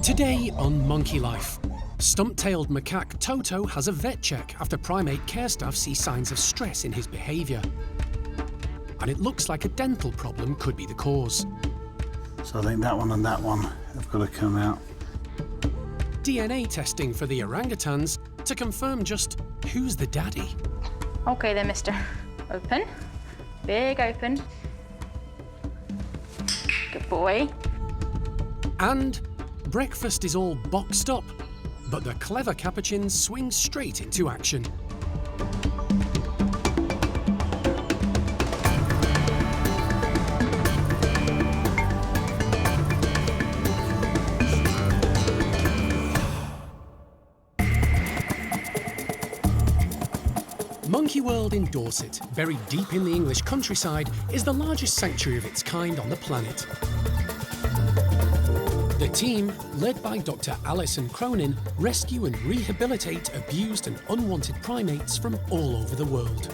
Today on Monkey Life, stump-tailed macaque Toto has a vet check after primate care staff see signs of stress in his behaviour. And it looks like a dental problem could be the cause. So I think that one and that one have got to come out. DNA testing for the orangutans to confirm just who's the daddy. OK then, mister. Open. Big open. Good boy. And breakfast is all boxed up, but the clever Capuchin swings straight into action. Monkey World in Dorset, buried deep in the English countryside, is the largest sanctuary of its kind on the planet. The team, led by Dr. Alison Cronin, rescue and rehabilitate abused and unwanted primates from all over the world.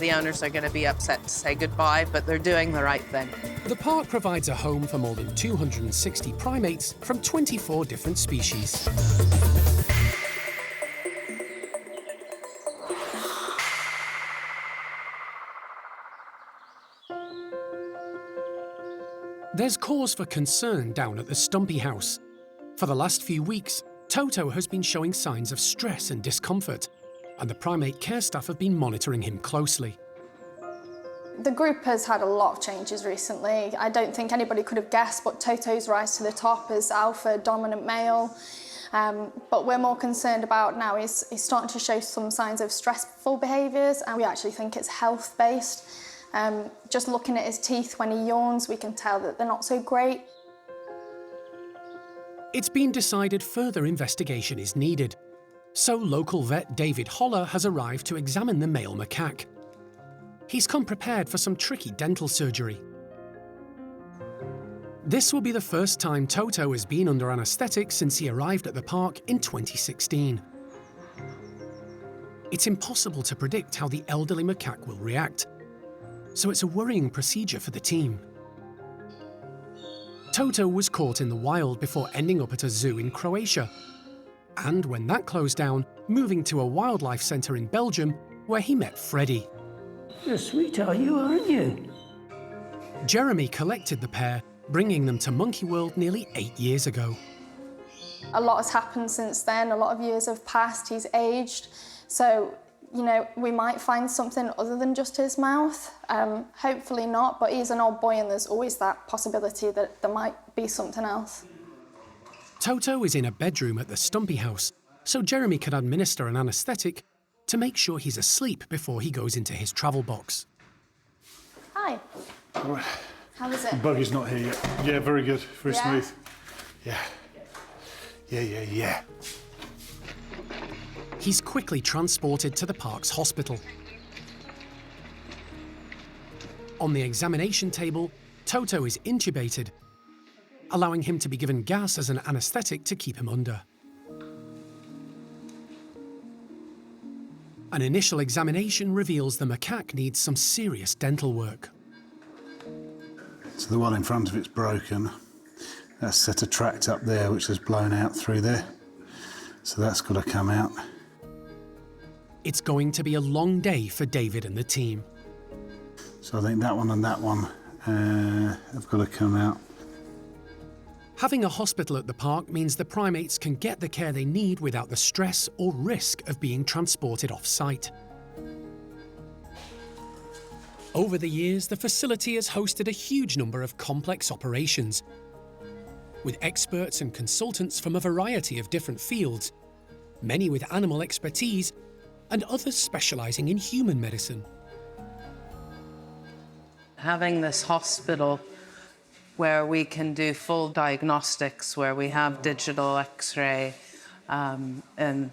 The owners are going to be upset to say goodbye, but they're doing the right thing. The park provides a home for more than 260 primates from 24 different species. There's cause for concern down at the Stumpy House. For the last few weeks, Toto has been showing signs of stress and discomfort, and the primate care staff have been monitoring him closely. The group has had a lot of changes recently. I don't think anybody could have guessed, but Toto's rise to the top as alpha dominant male. But we're more concerned about now he's starting to show some signs of stressful behaviours, and we actually think it's health-based. Just looking at his teeth when he yawns, we can tell that they're not so great. It's been decided further investigation is needed. So local vet David Holler has arrived to examine the male macaque. He's come prepared for some tricky dental surgery. This will be the first time Toto has been under anaesthetic since he arrived at the park in 2016. It's impossible to predict how the elderly macaque will react, so it's a worrying procedure for the team. Toto was caught in the wild before ending up at a zoo in Croatia, and when that closed down, moving to a wildlife centre in Belgium, where he met Freddie. You're sweet, are you, aren't you? Jeremy collected the pair, bringing them to Monkey World nearly 8 years ago. A lot has happened since then, a lot of years have passed, he's aged, so you know, we might find something other than just his mouth. Hopefully not, but he's an old boy and there's always that possibility that there might be something else. Toto is in a bedroom at the Stumpy House, so Jeremy can administer an anaesthetic to make sure he's asleep before he goes into his travel box. Hi. All right. How is it? Buggy's not here yet. Yeah, very good, very Yeah? smooth. Yeah. He's quickly transported to the park's hospital. On the examination table, Toto is intubated, allowing him to be given gas as an anaesthetic to keep him under. An initial examination reveals the macaque needs some serious dental work. So the one in front of it's broken. That's set a tract up there which is blown out through there. So that's got to come out. It's going to be a long day for David and the team. So I think that one and that one have got to come out. Having a hospital at the park means the primates can get the care they need without the stress or risk of being transported off-site. Over the years, the facility has hosted a huge number of complex operations, with experts and consultants from a variety of different fields, many with animal expertise and others specialising in human medicine. Having this hospital where we can do full diagnostics, where we have digital X-ray and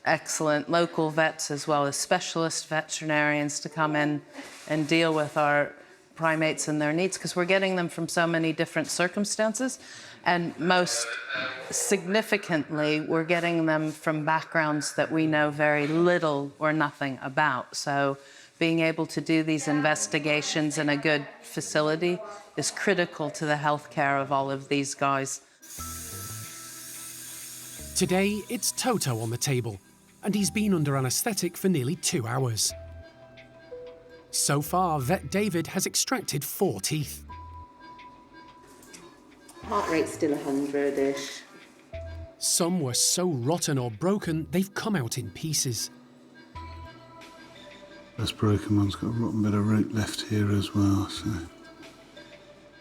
excellent local vets as well as specialist veterinarians to come in and deal with our primates and their needs, because we're getting them from so many different circumstances. And most significantly, we're getting them from backgrounds that we know very little or nothing about. So being able to do these investigations in a good facility is critical to the health care of all of these guys. Today, it's Toto on the table, and he's been under anaesthetic for nearly 2 hours. So far, vet David has extracted 4 teeth. Heart rate's still 100-ish. Some were so rotten or broken, they've come out in pieces. This broken one's got a rotten bit of root left here as well, so...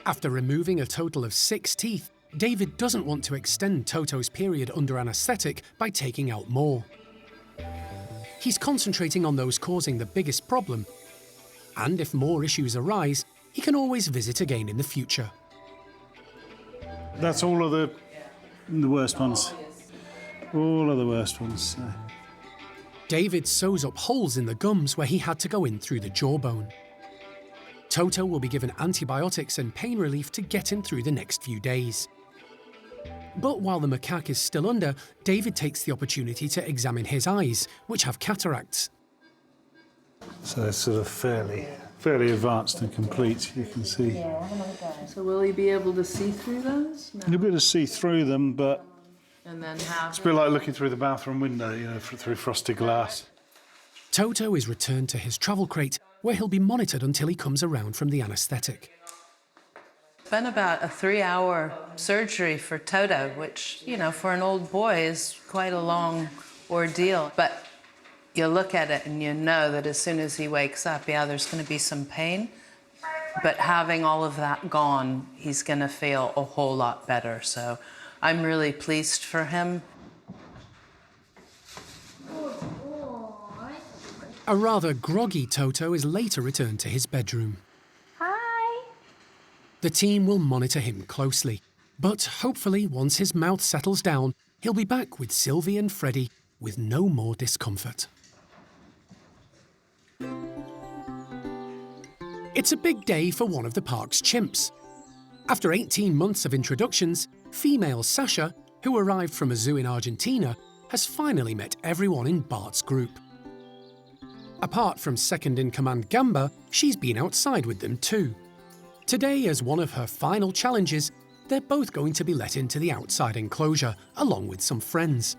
After removing a total of 6 teeth, David doesn't want to extend Toto's period under anaesthetic by taking out more. He's concentrating on those causing the biggest problem, and if more issues arise, he can always visit again in the future. That's all of the worst ones. All of the worst ones. So. David sews up holes in the gums where he had to go in through the jawbone. Toto will be given antibiotics and pain relief to get him through the next few days. But while the macaque is still under, David takes the opportunity to examine his eyes, which have cataracts. So it's sort of fairly advanced and complete, you can see. So will he be able to see through those? No. You'll be able to see through them, but And then have it's a bit like looking through the bathroom window, you know, through frosted glass. Toto is returned to his travel crate, where he'll be monitored until he comes around from the anaesthetic. It's been about a 3-hour surgery for Toto, which, you know, for an old boy is quite a long ordeal. But you look at it and you know that as soon as he wakes up, yeah, there's going to be some pain. But having all of that gone, he's going to feel a whole lot better. So I'm really pleased for him. A rather groggy Toto is later returned to his bedroom. Hi. The team will monitor him closely, but hopefully once his mouth settles down, he'll be back with Sylvie and Freddie with no more discomfort. It's a big day for one of the park's chimps. After 18 months of introductions, female Sasha, who arrived from a zoo in Argentina, has finally met everyone in Bart's group. Apart from second-in-command Gamber, she's been outside with them too. Today, as one of her final challenges, they're both going to be let into the outside enclosure, along with some friends.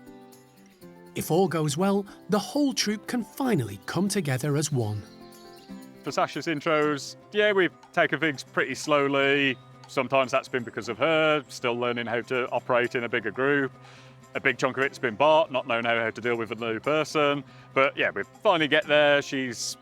If all goes well, the whole troop can finally come together as one. For Sasha's intros, yeah, we've taken things pretty slowly. Sometimes that's been because of her, still learning how to operate in a bigger group. A big chunk of it's been Bart, not knowing how to deal with a new person. But yeah, we finally get there. She's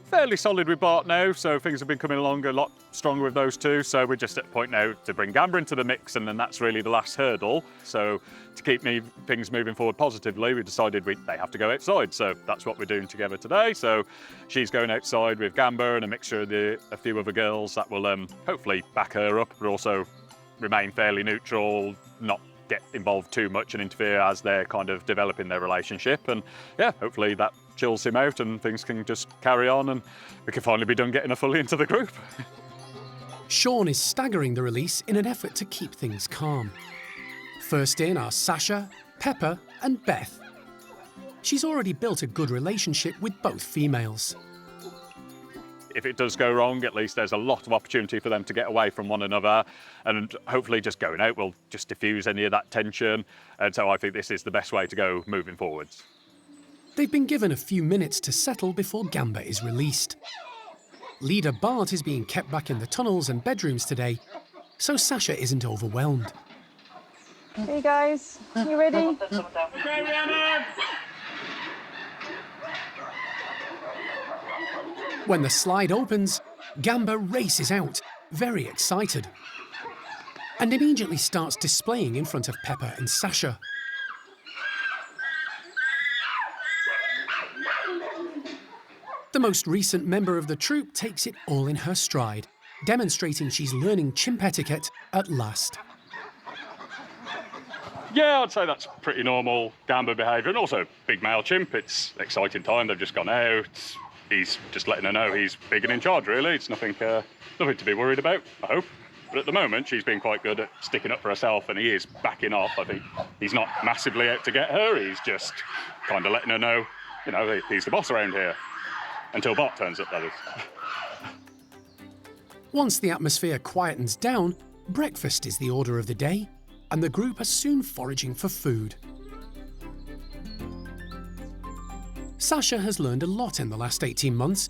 fairly solid with Bart now, so things have been coming along a lot stronger with those two. So we're just at a point now to bring Gamber into the mix, and then that's really the last hurdle. So to keep things moving forward positively, we decided they have to go outside. So that's what we're doing together today. So she's going outside with Gamber and a mixture of a few other girls that will hopefully back her up, but also remain fairly neutral, not get involved too much and interfere as they're kind of developing their relationship. And yeah, hopefully that chills him out and things can just carry on and we can finally be done getting her fully into the group. Sean is staggering the release in an effort to keep things calm. First in are Sasha, Pepper and Beth. She's already built a good relationship with both females. If it does go wrong, at least there's a lot of opportunity for them to get away from one another, and hopefully just going out will just diffuse any of that tension. And so I think this is the best way to go moving forwards. They've been given a few minutes to settle before Gamber is released. Leader Bart is being kept back in the tunnels and bedrooms today, so Sasha isn't overwhelmed. Hey guys, you ready? When the slide opens, Gamber races out, very excited, and immediately starts displaying in front of Pepper and Sasha. The most recent member of the troop takes it all in her stride, demonstrating she's learning chimp etiquette at last. Yeah, I'd say that's pretty normal Gamber behaviour, and also big male chimp. It's an exciting time, they've just gone out. He's just letting her know he's big and in charge, really. It's nothing to be worried about, I hope. But at the moment, she's been quite good at sticking up for herself, and he is backing off. I think he's not massively out to get her. He's just kind of letting her know, you know, he's the boss around here. Until Bart turns up, that is. Once the atmosphere quietens down, breakfast is the order of the day, and the group are soon foraging for food. Sasha has learned a lot in the last 18 months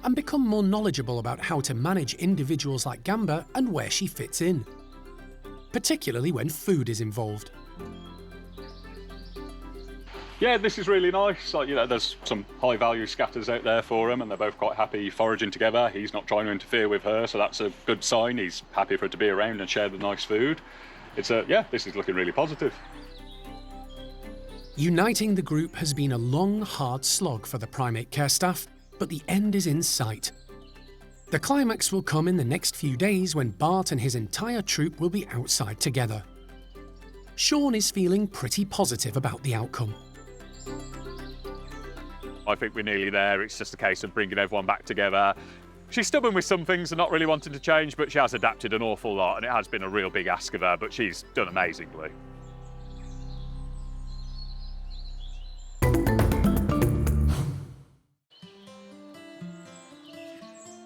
and become more knowledgeable about how to manage individuals like Gamber and where she fits in, particularly when food is involved. Yeah, this is really nice. Like, you know, there's some high-value scatters out there for him, and they're both quite happy foraging together. He's not trying to interfere with her, so that's a good sign. He's happy for her to be around and share the nice food. Yeah, this is looking really positive. Uniting the group has been a long, hard slog for the primate care staff, but the end is in sight. The climax will come in the next few days when Bart and his entire troop will be outside together. Sean is feeling pretty positive about the outcome. I think we're nearly there. It's just a case of bringing everyone back together. She's stubborn with some things and not really wanting to change, but she has adapted an awful lot, and it has been a real big ask of her, but she's done amazingly.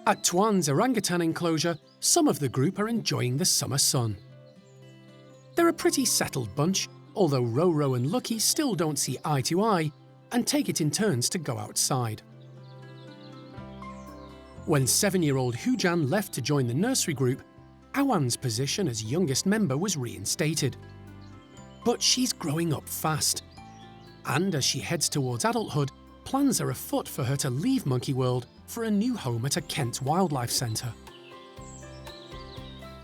At Tuan's orangutan enclosure, some of the group are enjoying the summer sun. They're a pretty settled bunch, although Roro and Lucky still don't see eye to eye and take it in turns to go outside. When 7-year-old Hujan left to join the nursery group, Awan's position as youngest member was reinstated. But she's growing up fast, and as she heads towards adulthood, plans are afoot for her to leave Monkey World for a new home at a Kent wildlife centre.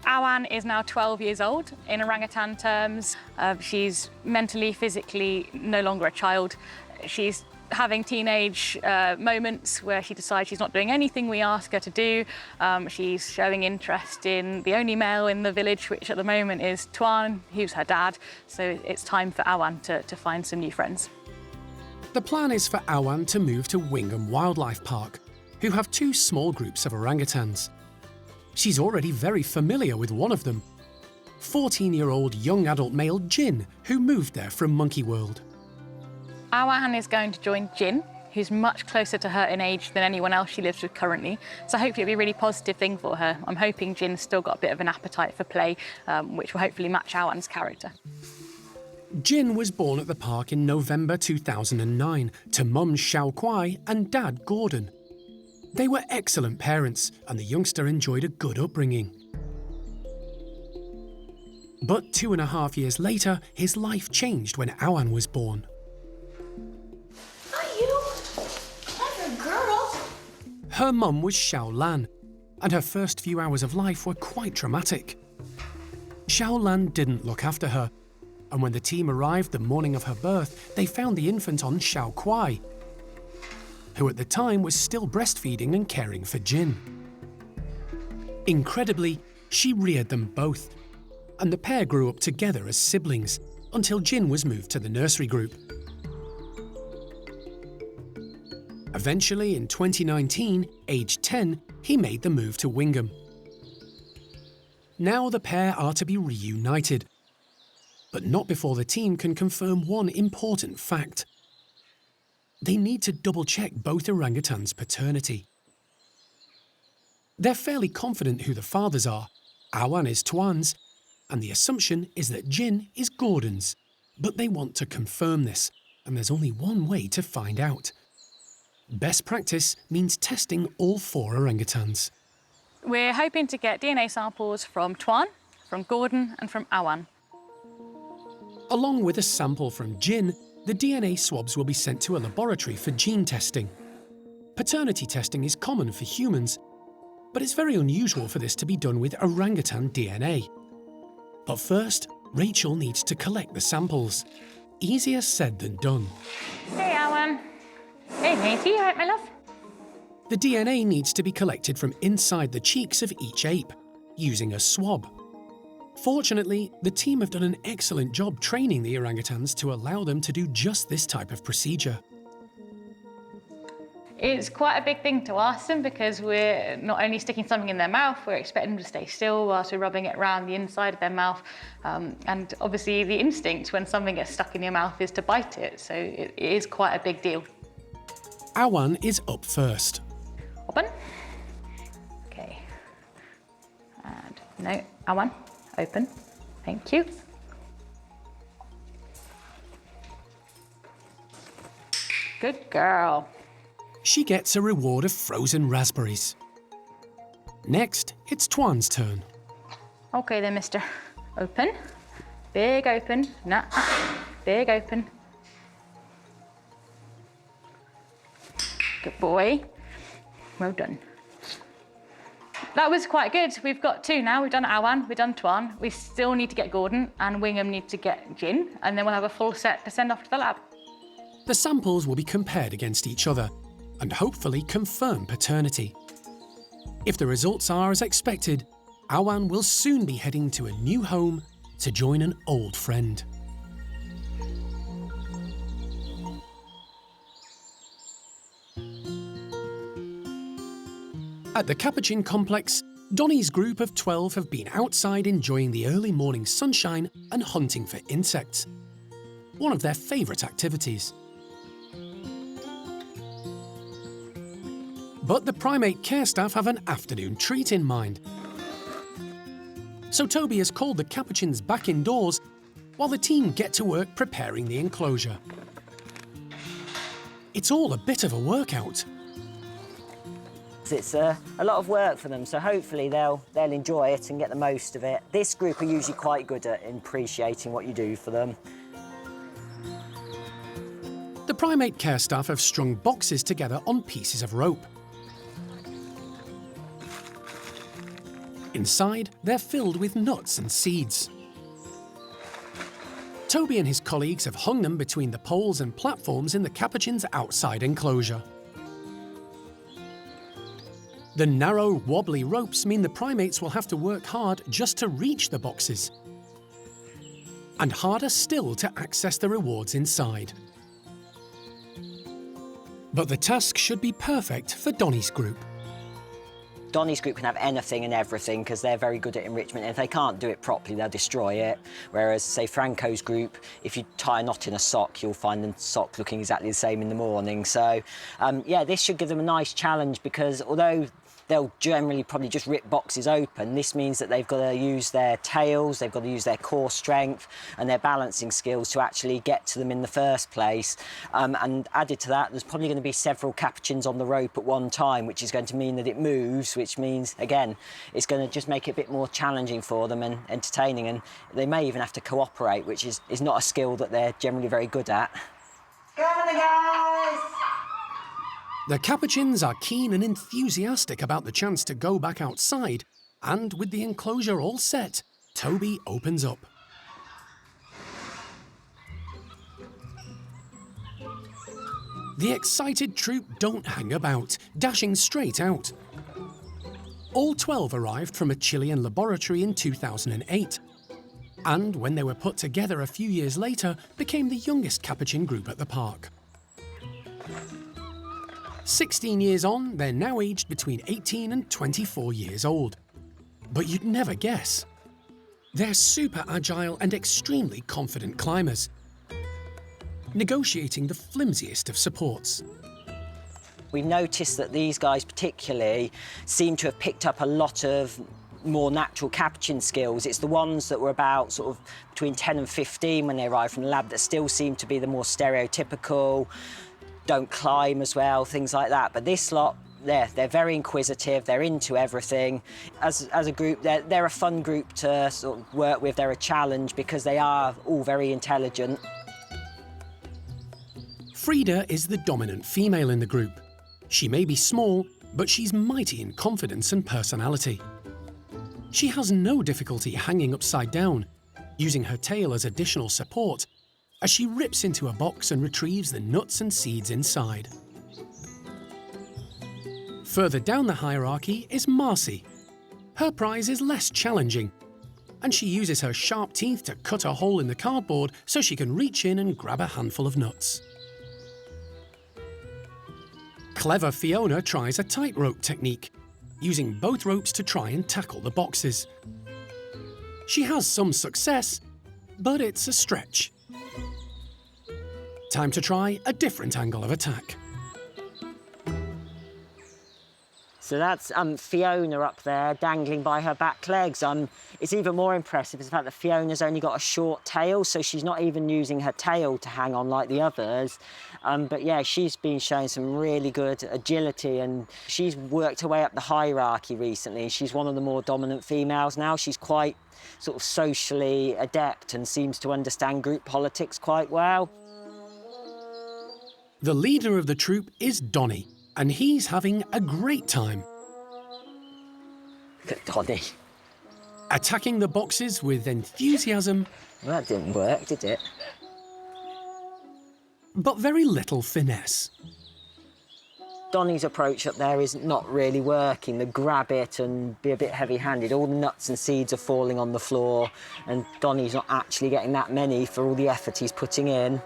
Awan is now 12 years old in orangutan terms. She's mentally, physically no longer a child. She's having teenage moments where she decides she's not doing anything we ask her to do. She's showing interest in the only male in the village, which at the moment is Tuan, who's her dad. So it's time for Awan to find some new friends. The plan is for Awan to move to Wingham Wildlife Park, who have 2 small groups of orangutans. She's already very familiar with one of them, 14-year-old young adult male Jin, who moved there from Monkey World. Awan is going to join Jin, who's much closer to her in age than anyone else she lives with currently. So hopefully it'll be a really positive thing for her. I'm hoping Jin's still got a bit of an appetite for play, which will hopefully match Awan's character. Jin was born at the park in November 2009 to mum Xiao Kuai and dad Gordon. They were excellent parents, and the youngster enjoyed a good upbringing. But 2.5 years later, his life changed when Awan was born. Are you? Clever girl. Her mum was Xiao Lan, and her first few hours of life were quite traumatic. Xiao Lan didn't look after her, and when the team arrived the morning of her birth, they found the infant on Xiao Kuai, who at the time was still breastfeeding and caring for Jin. Incredibly, she reared them both, and the pair grew up together as siblings until Jin was moved to the nursery group. Eventually, in 2019, aged 10, he made the move to Wingham. Now the pair are to be reunited, but not before the team can confirm one important fact. They need to double-check both orangutans' paternity. They're fairly confident who the fathers are. Awan is Tuan's, and the assumption is that Jin is Gordon's. But they want to confirm this, and there's only one way to find out. Best practice means testing all 4 orangutans. We're hoping to get DNA samples from Tuan, from Gordon and from Awan. Along with a sample from Jin, the DNA swabs will be sent to a laboratory for gene testing. Paternity testing is common for humans, but it's very unusual for this to be done with orangutan DNA. But first, Rachel needs to collect the samples. Easier said than done. Hey, Awan. Hey, matey, you all right, my love? The DNA needs to be collected from inside the cheeks of each ape, using a swab. Fortunately, the team have done an excellent job training the orangutans to allow them to do just this type of procedure. It's quite a big thing to ask them because we're not only sticking something in their mouth, we're expecting them to stay still whilst we're rubbing it around the inside of their mouth. And obviously the instinct when something gets stuck in your mouth is to bite it, so it is quite a big deal. Awan is up first. Open. Okay. And no, Awan. Open. Thank you. Good girl. She gets a reward of frozen raspberries. Next, it's Twan's turn. Okay then, mister. Open. Big open. Nah. Big open. Good boy. Well done. That was quite good. We've got 2 now. We've done Awan, we've done Twan. We still need to get Gordon, and Wingham need to get Jin, and then we'll have a full set to send off to the lab. The samples will be compared against each other and hopefully confirm paternity. If the results are as expected, Awan will soon be heading to a new home to join an old friend. At the Capuchin complex, Donnie's group of 12 have been outside enjoying the early morning sunshine and hunting for insects. One of their favourite activities. But the primate care staff have an afternoon treat in mind. So Toby has called the Capuchins back indoors while the team get to work preparing the enclosure. It's all a bit of a workout. It's a lot of work for them, so hopefully they'll enjoy it and get the most of it. This group are usually quite good at appreciating what you do for them. The primate care staff have strung boxes together on pieces of rope. Inside, they're filled with nuts and seeds. Toby and his colleagues have hung them between the poles and platforms in the Capuchin's outside enclosure. The narrow, wobbly ropes mean the primates will have to work hard just to reach the boxes. And harder still to access the rewards inside. But the task should be perfect for Donnie's group. Donnie's group can have anything and everything because they're very good at enrichment. And if they can't do it properly, they'll destroy it. Whereas, say, Franco's group, if you tie a knot in a sock, you'll find the sock looking exactly the same in the morning. So, yeah, this should give them a nice challenge because although they'll generally probably just rip boxes open, this means that they've got to use their tails, they've got to use their core strength and their balancing skills to actually get to them in the first place. And added to that, there's probably going to be several Capuchins on the rope at one time, which is going to mean that it moves, which means, again, it's going to just make it a bit more challenging for them and entertaining. And they may even have to cooperate, which is not a skill that they're generally very good at. Come on, guys! The Capuchins are keen and enthusiastic about the chance to go back outside, and with the enclosure all set, Toby opens up. The excited troop don't hang about, dashing straight out. All 12 arrived from a Chilean laboratory in 2008, and when they were put together a few years later, became the youngest Capuchin group at the park. 16 years on, they're now aged between 18 and 24 years old. But you'd never guess. They're super agile and extremely confident climbers, negotiating the flimsiest of supports. We noticed that these guys particularly seem to have picked up a lot of more natural Capuchin skills. It's the ones that were about sort of between 10 and 15 when they arrived from the lab that still seem to be the more stereotypical, don't climb as well, things like that. But this lot, they're very inquisitive, they're into everything. As a group, they're a fun group to sort of work with, they're a challenge because they are all very intelligent. Frida is the dominant female in the group. She may be small, but she's mighty in confidence and personality. She has no difficulty hanging upside down, using her tail as additional support, as she rips into a box and retrieves the nuts and seeds inside. Further down the hierarchy is Marcy. Her prize is less challenging, and she uses her sharp teeth to cut a hole in the cardboard so she can reach in and grab a handful of nuts. Clever Fiona tries a tightrope technique, using both ropes to try and tackle the boxes. She has some success, but it's a stretch. Time to try a different angle of attack. So that's Fiona up there, dangling by her back legs. It's even more impressive is the fact that Fiona's only got a short tail, so she's not even using her tail to hang on like the others. But yeah, she's been showing some really good agility, and she's worked her way up the hierarchy recently. She's one of the more dominant females now. She's quite sort of socially adept and seems to understand group politics quite well. The leader of the troop is Donnie, and he's having a great time. Look at Donnie. Attacking the boxes with enthusiasm. Well, that didn't work, did it? But very little finesse. Donnie's approach up there is not really working. The grab it and be a bit heavy-handed. All the nuts and seeds are falling on the floor, and Donnie's not actually getting that many for all the effort he's putting in.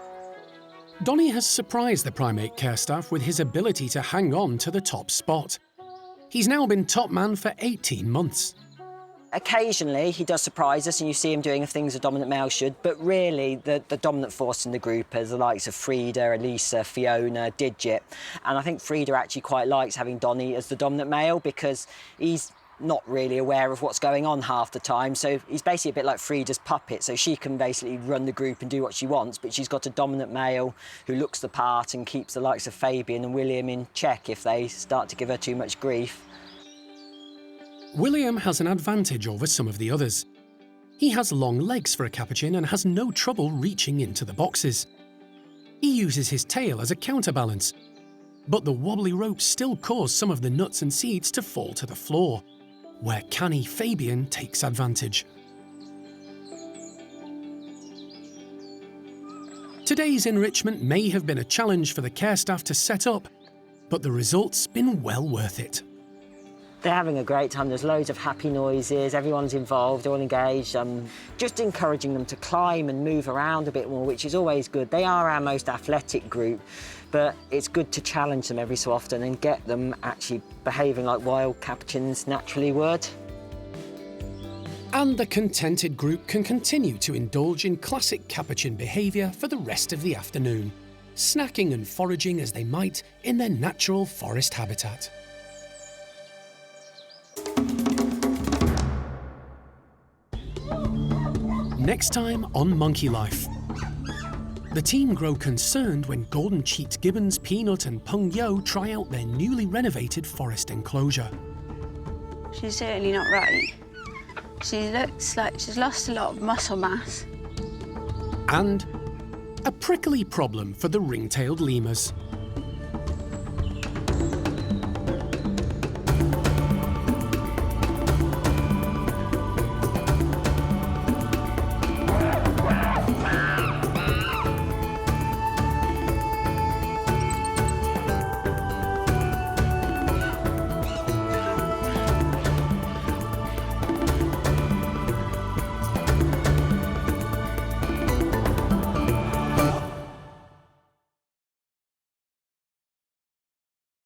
Donnie has surprised the primate care staff with his ability to hang on to the top spot. He's now been top man for 18 months. Occasionally, he does surprise us and you see him doing things a dominant male should, but really the dominant force in the group are the likes of Frida, Elisa, Fiona, Digit. And I think Frida actually quite likes having Donnie as the dominant male because he's not really aware of what's going on half the time. So he's basically a bit like Frida's puppet, so she can basically run the group and do what she wants, but she's got a dominant male who looks the part and keeps the likes of Fabian and William in check if they start to give her too much grief. William has an advantage over some of the others. He has long legs for a Capuchin and has no trouble reaching into the boxes. He uses his tail as a counterbalance, but the wobbly ropes still cause some of the nuts and seeds to fall to the floor, where canny Fabian takes advantage. Today's enrichment may have been a challenge for the care staff to set up, but the result's been well worth it. They're having a great time. There's loads of happy noises, everyone's involved, all engaged. Just encouraging them to climb and move around a bit more, which is always good. They are our most athletic group, but it's good to challenge them every so often and get them actually behaving like wild Capuchins naturally would. And the contented group can continue to indulge in classic Capuchin behaviour for the rest of the afternoon, snacking and foraging as they might in their natural forest habitat. Next time on Monkey Life. The team grow concerned when golden-cheeked gibbons Peanut and Peng Yo try out their newly renovated forest enclosure. She's certainly not right. She looks like she's lost a lot of muscle mass. And a prickly problem for the ring-tailed lemurs.